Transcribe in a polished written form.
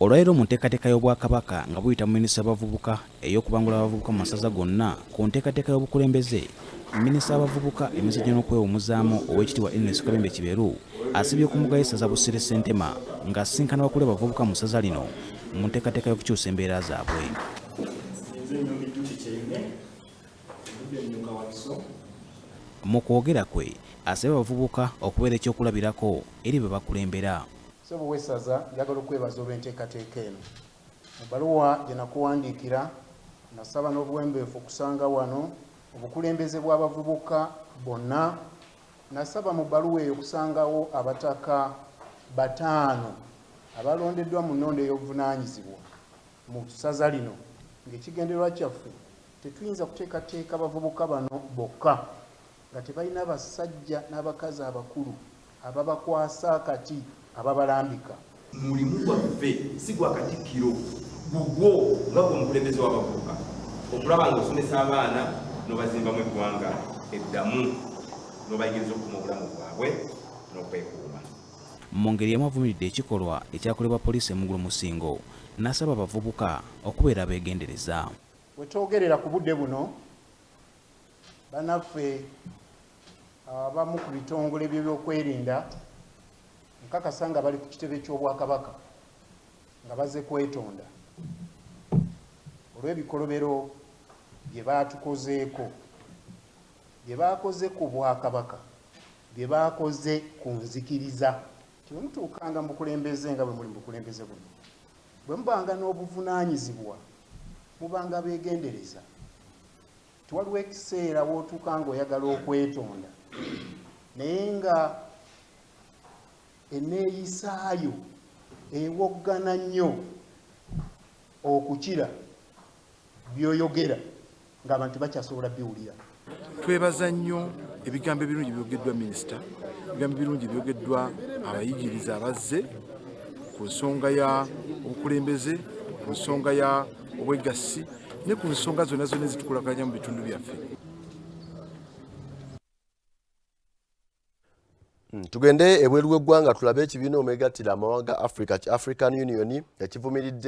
Olwaleero mu nteekateeka y'Obwakabaka nga buyita mu minisita y'abavubuka ey'okubangula abavubuka mu masaza gonna ku nteekateeka y'obukulembeze, minisita w'abavubuka emizannyo n'okwewummuzaamu Oweekitiibwa Ernest Kabembe Kiberu asibye ku mugayo essaza Busire Ssentema ng'asisinkana bakulu abavubuka mu ssaza lino mu nteekateeka y'okukyusa embeera zaabwe. Mu kwogera kwe asabye abavubuka okubeera ekyokulabirako eri be bakulembera. Ssebo w'essaza njagala okwebaza olw'enteekateeka eno. Mu bbaluwa gye nakuwandiikira nasaba n'obuwembeefu okusanga wano obukulembeze bw'abavubuka bonna. Nasaba mu bbaluwa eyo okusangawo abataka 5 abalondeddwa mu nnondo ey'obuvunaanyizibwa mu ssaza lino, ng'ekigendererwa kyaffe tetuyinza kuteekateeka abavubuka bano bokka nga tebalina basajja n'abakazi abakulu ababakwasa akati ababalambika. Mulimu gwaffe si gwa Katikkiro, gugwo nga gwe mukulembeze w'abavubuka okulaba ng'osomesa abaana n'obazimbamu eggwanga eddamu n'obayigiriza okuuma obulamu bwabwe n'okwekuuma. Mu ngeri emu avumiridde ekikolwa ekyakolebwa poliisi e Musingo n'asaba abavubuka okubeera abeegendereza. Bwe twogerera ku budde buno, bannaffe abamu ku bitongole by'ebyokwerinda nkakasa nga bali ku kitebe ky'Obwakabaka nga bazze kwetonda olw'ebikolobero bye baatukozeeko, bye baakoze ku Bwakabaka, bye baakoze ku nzikiriza. Bwe mutuukanga mu bukulembeze nga bwe muli mu bukulembeze buno, bwe mubanga n'obuvunaanyizibwa mubanga beegendereza. Tiwaliwo ekiseera w'otuuka ng'oyagala okwetonda naye nga enneeyisaayo ewoggana nnyo okukira by'oyogera ng'abantu bakyasobola biwulira. Twebaza nnyo ebigambo ebirungi byogeddwa minisita, ebigambo ebirungi byogeddwa abayigiriza abazze ku nsonga ya obukulembeze, ku nsonga ya obwegassi ne ku nsonga zonna zonna ezitukulakanya mu bitundu byaffe. Tugende ebweru w'eggwanga tulabe ekibiina omwegattira amawanga Africa, African Union yakivumiridde